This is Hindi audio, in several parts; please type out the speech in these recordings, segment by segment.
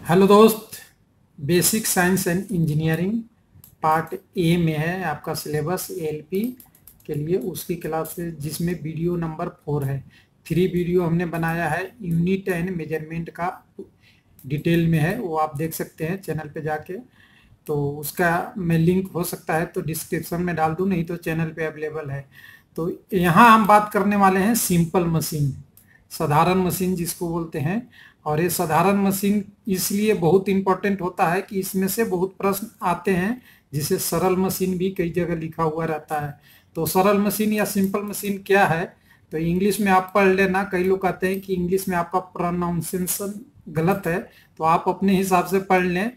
हेलो दोस्त। Basic science and engineering part A में है आपका सिलेबस एएलपी के लिए उसकी क्लास है जिसमें वीडियो नंबर 4 है। 3 वीडियो हमने बनाया है यूनिट एंड मेजरमेंट का, डिटेल में है, वो आप देख सकते हैं चैनल पे जाके। तो उसका मैं लिंक हो सकता है तो डिस्क्रिप्शन में डाल दूं, नहीं तो चैनल पे अवेलेबल है। तो यहाँ हम बात करने वाले हैं सिंपल मशीन, साधारण मशीन जिसको बोलते हैं। और ये साधारण मशीन इसलिए बहुत इंपॉर्टेंट होता है कि इसमें से बहुत प्रश्न आते हैं, जिसे सरल मशीन भी कई जगह लिखा हुआ रहता है। तो सरल मशीन या सिंपल मशीन क्या है, तो इंग्लिश में आप पढ़ लेना। कई लोग कहते हैं कि इंग्लिश में आपका प्रोनाउंसिएशन गलत है, तो आप अपने हिसाब से पढ़ लें,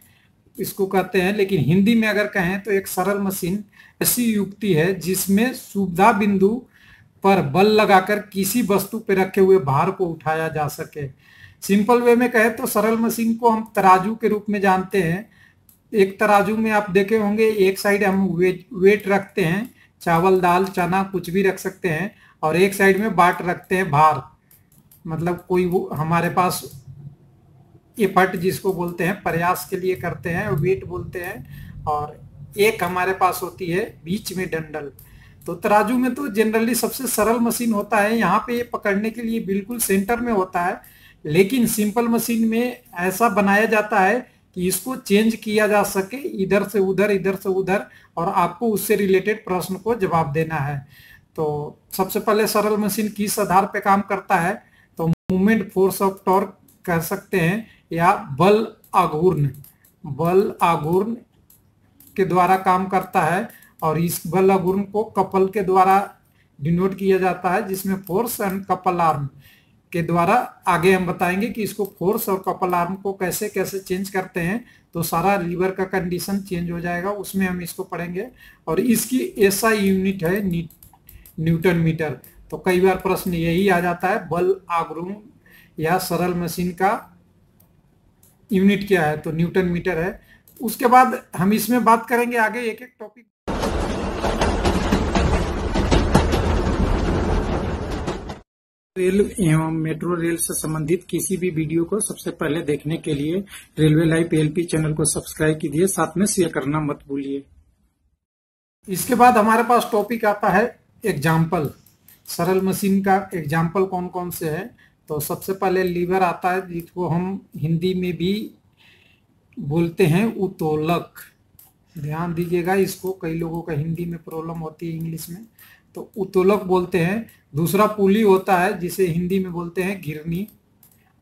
इसको कहते हैं। लेकिन हिंदी में अगर कहें तो एक सरल मशीन ऐसी युक्ति है जिसमें सुविधा बिंदु पर बल लगाकर किसी वस्तु पर रखे हुए भार को उठाया जा सके। सिंपल वे में कहे तो सरल मशीन को हम तराजू के रूप में जानते हैं। एक तराजू में आप देखे होंगे, एक साइड हम वेट रखते हैं, चावल दाल चना कुछ भी रख सकते हैं, और एक साइड में बाट रखते हैं भार, मतलब कोई हमारे पास एफर्ट जिसको बोलते हैं, प्रयास के लिए करते हैं, वेट बोलते हैं। और एक हमारे पास होती है बीच में डंडल। तो तराजू में तो जनरली सबसे सरल मशीन होता है, यहाँ पे ये पकड़ने के लिए बिल्कुल सेंटर में होता है। लेकिन सिंपल मशीन में ऐसा बनाया जाता है कि इसको चेंज किया जा सके, इधर से उधर इधर से उधर, और आपको उससे रिलेटेड प्रश्न को जवाब देना है। तो सबसे पहले सरल मशीन किस आधार पे काम करता है, तो मूवमेंट फोर्स ऑफ टॉर्क कह सकते हैं, या बल आघूर्ण के द्वारा काम करता है। और इस बल आघूर्ण को कपल के द्वारा डिनोट किया जाता है, जिसमें फोर्स एंड कपल आर्म के द्वारा। आगे हम बताएंगे कि इसको फोर्स और कपल आर्म को कैसे कैसे चेंज करते हैं, तो सारा लीवर का कंडीशन चेंज हो जाएगा, उसमें हम इसको पढ़ेंगे। और इसकी एसआई यूनिट है न्यूटन मीटर। तो कई बार प्रश्न यही आ जाता है, बल आघूर्ण या सरल मशीन का यूनिट क्या है, तो न्यूटन मीटर है। उसके बाद हम इसमें बात करेंगे आगे एक एक टॉपिक। रेल एवं मेट्रो रेल से संबंधित किसी भी वीडियो को सबसे पहले देखने के लिए रेलवे लाइव एएलपी चैनल को सब्सक्राइब कीजिए, साथ में शेयर करना मत भूलिए। इसके बाद हमारे पास टॉपिक आता है एग्जाम्पल। सरल मशीन का एग्जाम्पल कौन कौन से है, तो सबसे पहले लीवर आता है, जिसको हम हिंदी में भी बोलते हैं उत्तोलक। ध्यान दीजिएगा, इसको कई लोगों का हिंदी में प्रॉब्लम होती है इंग्लिश में, तो उत्तोलक बोलते हैं। दूसरा पुली होता है, जिसे हिंदी में बोलते हैं घिरनी,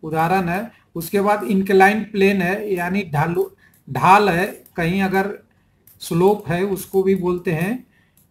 उदाहरण है। उसके बाद इंक्लाइन प्लेन है, यानी ढाल है, कहीं अगर स्लोप है उसको भी बोलते हैं।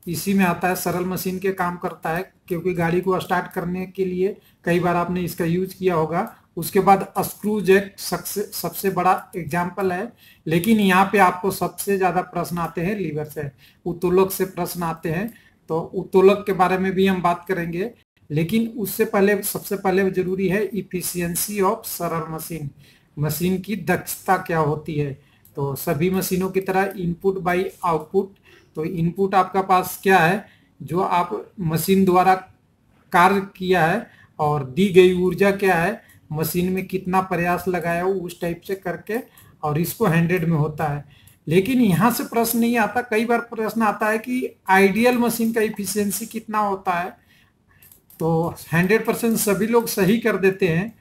इसी में आता है, सरल मशीन के काम करता है, क्योंकि गाड़ी को स्टार्ट करने के लिए कई बार आपने इसका यूज किया होगा। उसके बाद स्क्रू जैक सबसे बड़ा एग्जाम्पल है, लेकिन यहाँ पे आपको सबसे ज्यादा प्रश्न आते हैं लीवर से, उत्तोलक से प्रश्न आते हैं। तो उत्तोलक के बारे में भी हम बात करेंगे, लेकिन उससे पहले सबसे पहले जरूरी है इफिशियंसी ऑफ सरल मशीन, मशीन की दक्षता क्या होती है। तो सभी मशीनों की तरह इनपुट बाय आउटपुट। तो इनपुट आपका पास क्या है, जो आप मशीन द्वारा कार्य किया है, और दी गई ऊर्जा क्या है, मशीन में कितना प्रयास लगाया हो, उस टाइप से करके, और इसको 100 में होता है। लेकिन यहाँ से प्रश्न नहीं आता, कई बार प्रश्न आता है कि आइडियल मशीन का इफिशियंसी कितना होता है। तो 100% सभी लोग सही कर देते हैं,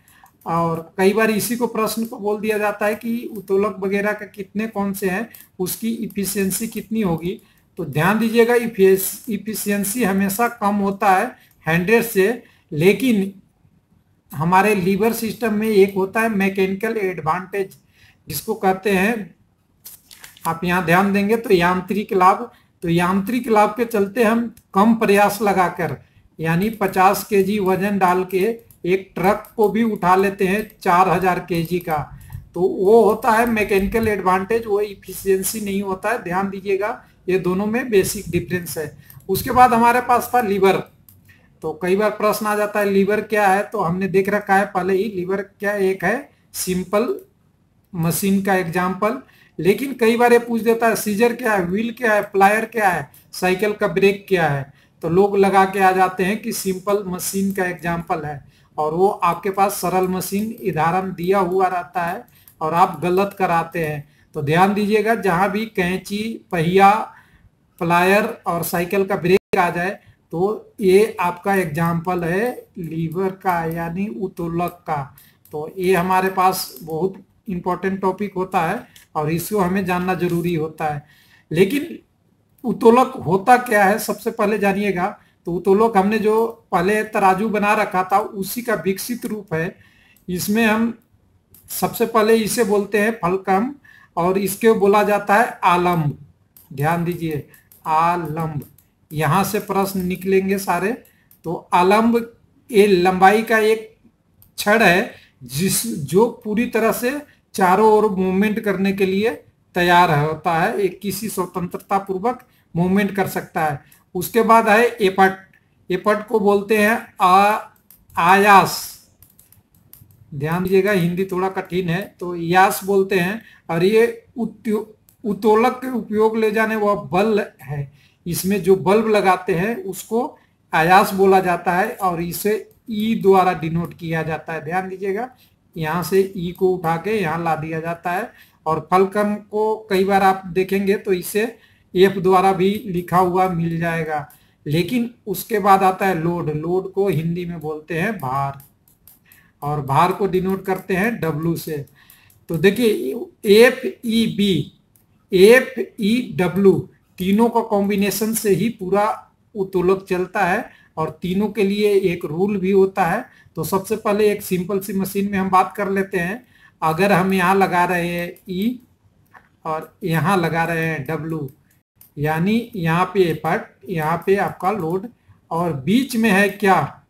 और कई बार इसी को प्रश्न को बोल दिया जाता है कि उत्तोलक वगैरह का कितने कौन से हैं, उसकी इफिशियंसी कितनी होगी। तो ध्यान दीजिएगा, इफिशियंसी हमेशा कम होता है 100 से। लेकिन हमारे लीवर सिस्टम में एक होता है मैकेनिकल एडवांटेज, जिसको कहते हैं, आप यहाँ ध्यान देंगे तो यांत्रिक लाभ। तो यांत्रिक लाभ के चलते हम कम प्रयास लगाकर, यानी 50 केजी वजन डाल के एक ट्रक को भी उठा लेते हैं 4000 केजी का। तो वो होता है मैकेनिकल एडवांटेज, वो इफिशियंसी नहीं होता है। ध्यान दीजिएगा, ये दोनों में बेसिक डिफरेंस है। उसके बाद हमारे पास था लीवर। तो कई बार प्रश्न आ जाता है लीवर क्या है, तो हमने देख रखा है पहले ही, लीवर क्या एक है सिंपल मशीन का एग्जाम्पल। लेकिन कई बार ये पूछ देता है सीजर क्या है, व्हील क्या है, प्लायर क्या है, साइकिल का ब्रेक क्या है। तो लोग लगा के आ जाते हैं कि सिंपल मशीन का एग्जाम्पल है, और वो आपके पास सरल मशीन उदाहरण दिया हुआ रहता है, और आप गलत कराते हैं। तो ध्यान दीजिएगा, जहां भी कैंची, पहिया, प्लायर और साइकिल का ब्रेक आ जाए तो ये आपका एग्जाम्पल है लीवर का यानी उत्तोलक का। तो ये हमारे पास बहुत इंपॉर्टेंट टॉपिक होता है और इसको हमें जानना जरूरी होता है। लेकिन उत्तोलक होता क्या है सबसे पहले जानिएगा। तो उत्तोलक हमने जो पहले तराजू बना रखा था उसी का विकसित रूप है। इसमें हम सबसे पहले इसे बोलते हैं फलकम और इसके बोला जाता है आलम्ब। ध्यान दीजिए, आलम्ब। यहां से प्रश्न निकलेंगे सारे। तो आलम्ब ये लंबाई का एक छड़ है जो पूरी तरह से चारों ओर मूवमेंट करने के लिए तैयार होता है, एक किसी स्वतंत्रता पूर्वक मूवमेंट कर सकता है। उसके बाद है एपट। एपट को बोलते हैं आयास। ध्यान दीजिएगा, हिंदी थोड़ा कठिन है तो यास बोलते हैं। और ये उत्तोलक के उपयोग ले जाने वह बल है, इसमें जो बल्ब लगाते हैं उसको आयास बोला जाता है और इसे ई द्वारा डिनोट किया जाता है। ध्यान दीजिएगा, यहाँ से ई को उठा के यहाँ ला दिया जाता है। और फलकम को कई बार आप देखेंगे तो इसे एफ द्वारा भी लिखा हुआ मिल जाएगा। लेकिन उसके बाद आता है लोड। लोड को हिंदी में बोलते हैं भार और भार को डिनोट करते हैं डब्लू से। तो देखिए, एफ ई डब्लू तीनों का कॉम्बिनेशन से ही पूरा उत्तोलक चलता है और तीनों के लिए एक रूल भी होता है। तो सबसे पहले एक सिंपल सी मशीन में हम बात कर लेते हैं। अगर हम यहाँ लगा रहे हैं ई और यहाँ लगा रहे हैं डब्लू, यानी यहाँ पे एफर्ट, यहाँ पे आपका लोड, और बीच में है क्या,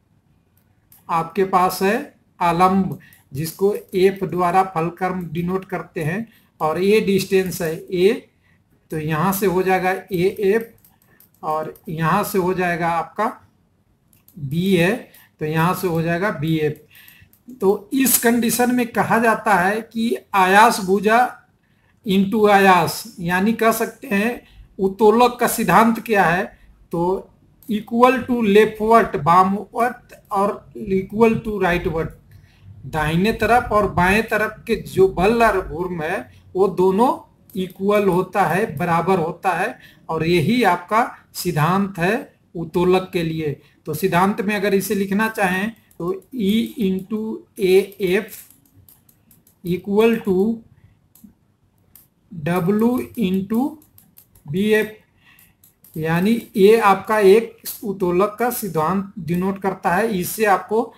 आपके पास है आलम्ब जिसको एफ द्वारा फलक्रम डिनोट करते हैं। और ये डिस्टेंस है ए, तो यहाँ से हो जाएगा ए एफ और यहाँ से हो जाएगा आपका बी है, तो यहाँ से हो जाएगा बी एफ। तो इस कंडीशन में कहा जाता है कि आयास भुजा इंटू आयास, यानी कह सकते हैं उत्तोलक का सिद्धांत क्या है। तो इक्वल टू लेफ्टवर्ड वामवर्त और इक्वल टू राइटवर्ड, दाहिने तरफ और बाएं तरफ के जो बल और घूर्म है वो दोनों इक्वल होता है, बराबर होता है। और यही आपका सिद्धांत है उत्तोलक के लिए। तो सिद्धांत में अगर इसे लिखना चाहें तो E into A F equal to W into B F, यानी ये आपका एक उत्तोलक का सिद्धांत डिनोट करता है। इससे आपको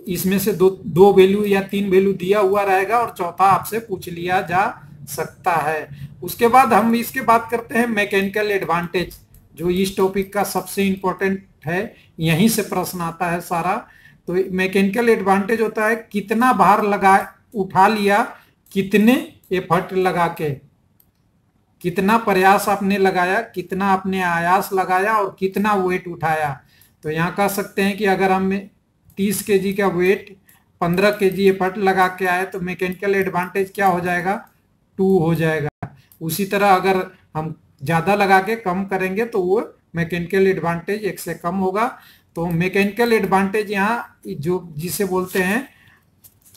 इसमें से दो वैल्यू या तीन वैल्यू दिया हुआ रहेगा और चौथा आपसे पूछ लिया जा सकता है। उसके बाद हम इसके बात करते हैं मैकेनिकल एडवांटेज, जो इस टॉपिक का सबसे इंपॉर्टेंट है, यहीं से प्रश्न आता है सारा। तो मैकेनिकल एडवांटेज होता है कितना भार लगा उठा लिया, कितने एफर्ट लगा के, कितना प्रयास आपने लगाया, कितना आपने आयास लगाया और कितना वेट उठाया। तो यहाँ कह सकते हैं कि अगर हम 30 kg का वेट 15 kg एफर्ट लगा के आए तो मैकेनिकल एडवांटेज क्या हो जाएगा, 2 हो जाएगा। उसी तरह अगर हम ज़्यादा लगा के कम करेंगे तो वो मैकेनिकल एडवांटेज 1 से कम होगा। तो मैकेनिकल एडवांटेज यहाँ जो जिसे बोलते हैं,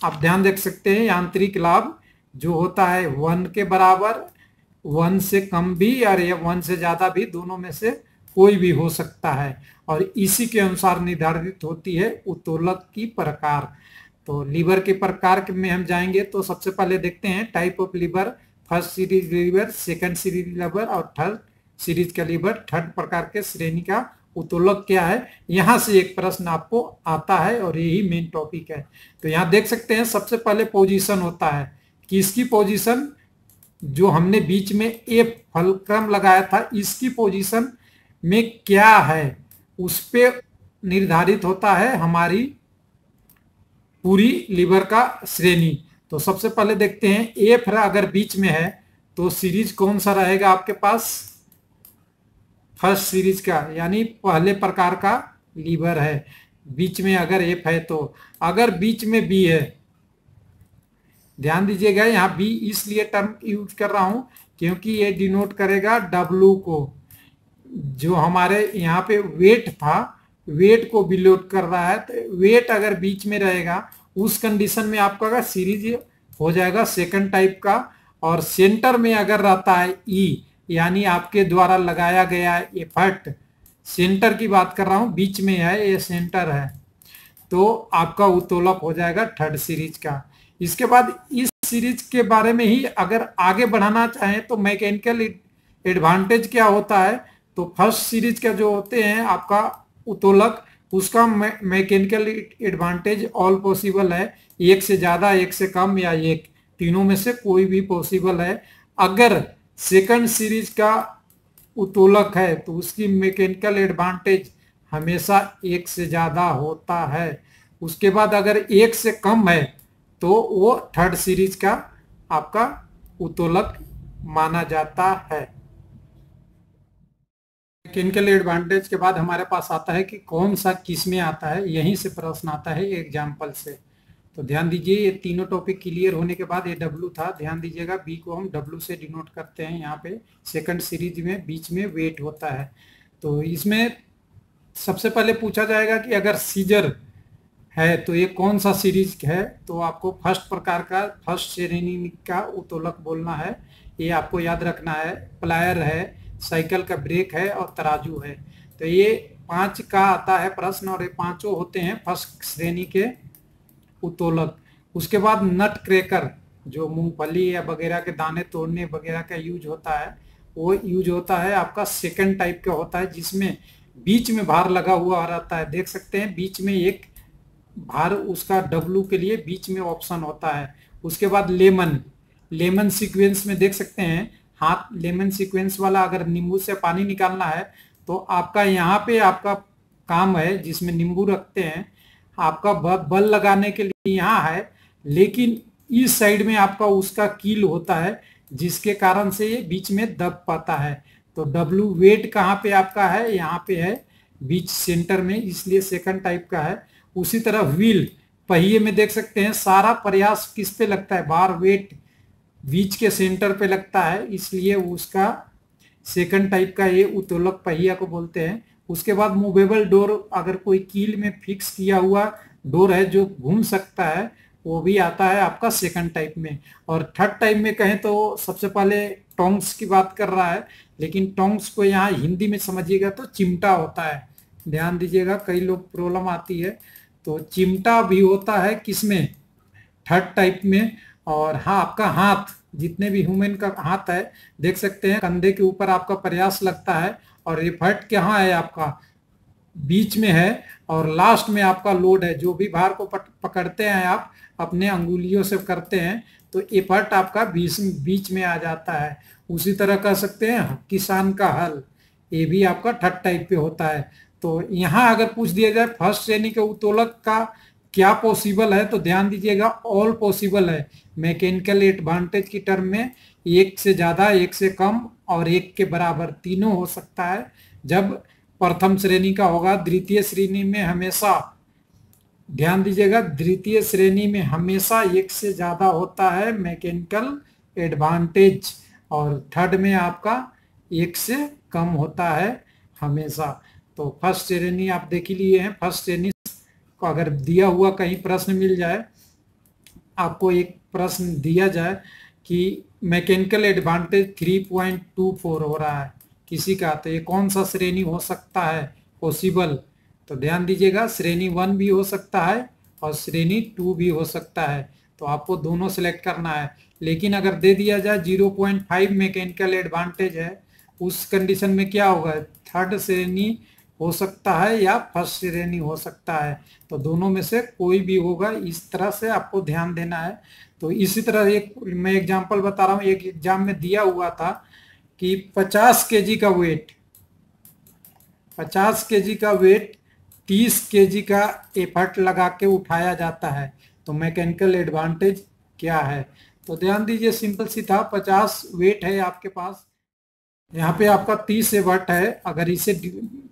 आप ध्यान देख सकते हैं, यांत्रिक लाभ जो होता है 1 के बराबर, 1 से कम भी और 1 से ज़्यादा भी, दोनों में से कोई भी हो सकता है। और इसी के अनुसार निर्धारित होती है उत्तोलक की प्रकार। तो लीवर के प्रकार में हम जाएंगे तो सबसे पहले देखते हैं type of lever. First series lever, second series lever और थर्ड सीरीज का लीवर। थर्ड प्रकार के श्रेणी का उत्तोलक क्या है, यहां से एक प्रश्न आपको आता है और यही मेन टॉपिक है। तो यहाँ देख सकते हैं सबसे पहले पोजीशन होता है कि इसकी पोजीशन जो हमने बीच में एफ फलक्रम लगाया था, इसकी पोजीशन में क्या है उस पे निर्धारित होता है हमारी पूरी लीवर का श्रेणी। तो सबसे पहले देखते हैं एफ अगर बीच में है तो सीरीज कौन सा रहेगा आपके पास, फर्स्ट सीरीज का, यानी पहले प्रकार का लीवर है। बीच में अगर एफ है तो, अगर बीच में बी है, ध्यान दीजिएगा यहाँ बी इसलिए टर्म यूज कर रहा हूं क्योंकि ये डिनोट करेगा डब्लू को, जो हमारे यहाँ पे वेट था, वेट को डिनोट कर रहा है। तो वेट अगर बीच में रहेगा उस कंडीशन में आपका सीरीज हो जाएगा सेकंड टाइप का। और सेंटर में अगर रहता है ई, यानी आपके द्वारा लगाया गया एफर्ट, सेंटर की बात कर रहा हूं, बीच में है, ये सेंटर है, तो आपका उत्तोलक हो जाएगा थर्ड सीरीज का। इसके बाद इस सीरीज के बारे में ही अगर आगे बढ़ाना चाहें तो मैकेनिकल एडवांटेज क्या होता है, तो फर्स्ट सीरीज का जो होते हैं आपका उत्तोलक, उसका मैकेनिकल एडवांटेज ऑल पॉसिबल है, एक से ज्यादा, एक से कम, या एक, तीनों में से कोई भी पॉसिबल है। अगर सेकंड सीरीज का उत्तोलक है तो उसकी मैकेनिकल एडवांटेज हमेशा एक से ज्यादा होता है। उसके बाद अगर एक से कम है तो वो थर्ड सीरीज का आपका उत्तोलक माना जाता है। मैकेनिकल एडवांटेज के बाद हमारे पास आता है कि कौन सा किस में आता है, यहीं से प्रश्न आता है एग्जाम्पल से। तो ध्यान दीजिए, ये तीनों टॉपिक क्लियर होने के बाद, ये डब्ल्यू था, ध्यान दीजिएगा, बी को हम डब्ल्यू से डिनोट करते हैं। यहाँ पे सेकंड सीरीज में बीच में वेट होता है। तो इसमें सबसे पहले पूछा जाएगा कि अगर सीजर है तो ये कौन सा सीरीज है, तो आपको फर्स्ट प्रकार का, फर्स्ट श्रेणी का उत्तोलक बोलना है। ये आपको याद रखना है। प्लायर है, साइकिल का ब्रेक है, और तराजू है। तो ये 5 का आता है प्रश्न, और ये पांचों होते हैं फर्स्ट श्रेणी के उत्तोलक। उसके बाद नट क्रैकर, जो मूंगफली या वगैरह के दाने तोड़ने वगैरह का यूज होता है, वो यूज होता है आपका सेकंड टाइप का होता है, जिसमें बीच में भार लगा हुआ रहता है। देख सकते हैं बीच में एक भार, उसका डब्लू के लिए बीच में ऑप्शन होता है। उसके बाद लेमन, लेमन सीक्वेंस में देख सकते हैं हाथ, लेमन सीक्वेंस वाला, अगर नींबू से पानी निकालना है तो आपका यहाँ पे आपका काम है, जिसमें नींबू रखते हैं, आपका बल लगाने के लिए यहाँ है, लेकिन इस साइड में आपका उसका कील होता है, जिसके कारण से ये बीच में दब पाता है। तो डब्लू वेट कहाँ पे आपका है, यहाँ पे है बीच सेंटर में, इसलिए सेकंड टाइप का है। उसी तरह व्हील, पहिए में देख सकते हैं सारा प्रयास किस पे लगता है, बार वेट बीच के सेंटर पे लगता है, इसलिए उसका सेकंड टाइप का ये उत्तोलक पहिया को बोलते हैं। उसके बाद मूवेबल डोर, अगर कोई कील में फिक्स किया हुआ डोर है जो घूम सकता है, वो भी आता है आपका सेकंड टाइप में। और थर्ड टाइप में कहें तो सबसे पहले टोंग्स की बात कर रहा है, लेकिन टोंग्स को यहाँ हिंदी में समझिएगा तो चिमटा होता है। ध्यान दीजिएगा, कई लोग प्रॉब्लम आती है, तो चिमटा भी होता है किसमें, थर्ड टाइप में। और हाँ, आपका हाथ, जितने भी ह्यूमन का हाथ है, देख सकते हैं कंधे के ऊपर आपका प्रयास लगता है, और एफर्ट कहाँ है आपका, बीच में है, और लास्ट में आपका लोड है। जो भी भार को पकड़ते हैं आप अपने अंगुलियों से करते हैं, तो एफर्ट आपका बीच में आ जाता है। उसी तरह कह सकते हैं किसान का हल, ये भी आपका थर्ड टाइप पे होता है। तो यहाँ अगर पूछ दिया जाए फर्स्ट श्रेणी के उत्तोलक का क्या पॉसिबल है, तो ध्यान दीजिएगा ऑल पॉसिबल है। मैकेनिकल एडवांटेज की टर्म में एक से ज्यादा, एक से कम, और एक के बराबर, तीनों हो सकता है। जब प्रथम श्रेणी का होगा, द्वितीय श्रेणी में हमेशा, ध्यान दीजिएगा, द्वितीय श्रेणी में हमेशा एक से ज्यादा होता है मैकेनिकल एडवांटेज, और थर्ड में आपका एक से कम होता है हमेशा। तो फर्स्ट श्रेणी आप देख ही लिए हैं। फर्स्ट श्रेणी को अगर दिया हुआ कहीं प्रश्न मिल जाए, आपको एक प्रश्न दिया जाए कि मैकेनिकल एडवांटेज 3.24 हो रहा है किसी का, तो ये कौन सा श्रेणी हो सकता है पॉसिबल, तो ध्यान दीजिएगा श्रेणी 1 भी हो सकता है और श्रेणी 2 भी हो सकता है। तो आपको दोनों सेलेक्ट करना है। लेकिन अगर दे दिया जाए 0.5 मैकेनिकल एडवांटेज है, उस कंडीशन में क्या होगा, थर्ड श्रेणी हो सकता है या फर्स्ट श्रेणी हो सकता है, तो दोनों में से कोई भी होगा। इस तरह से आपको ध्यान देना है। तो इसी तरह एक मैं एग्जांपल बता रहा हूँ, एक एग्जाम में दिया हुआ था कि 50 केजी का वेट, 50 केजी का वेट 30 केजी का एफर्ट लगा के उठाया जाता है, तो मैकेनिकल एडवांटेज क्या है। तो ध्यान दीजिए, सिंपल सी था, 50 वेट है आपके पास, यहाँ पे आपका 30 एफर्ट है, अगर इसे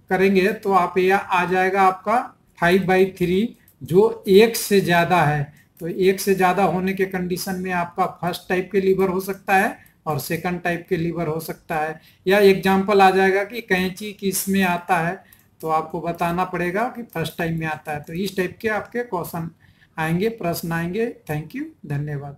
करेंगे तो आप यह आ जाएगा आपका 5/3, जो एक से ज्यादा है। तो एक से ज्यादा होने के कंडीशन में आपका फर्स्ट टाइप के लीवर हो सकता है और सेकंड टाइप के लीवर हो सकता है। या एग्जाम्पल आ जाएगा कि कैंची किस में आता है, तो आपको बताना पड़ेगा कि फर्स्ट टाइप में आता है। तो इस टाइप के आपके क्वेश्चन आएंगे, प्रश्न आएंगे। थैंक यू, धन्यवाद।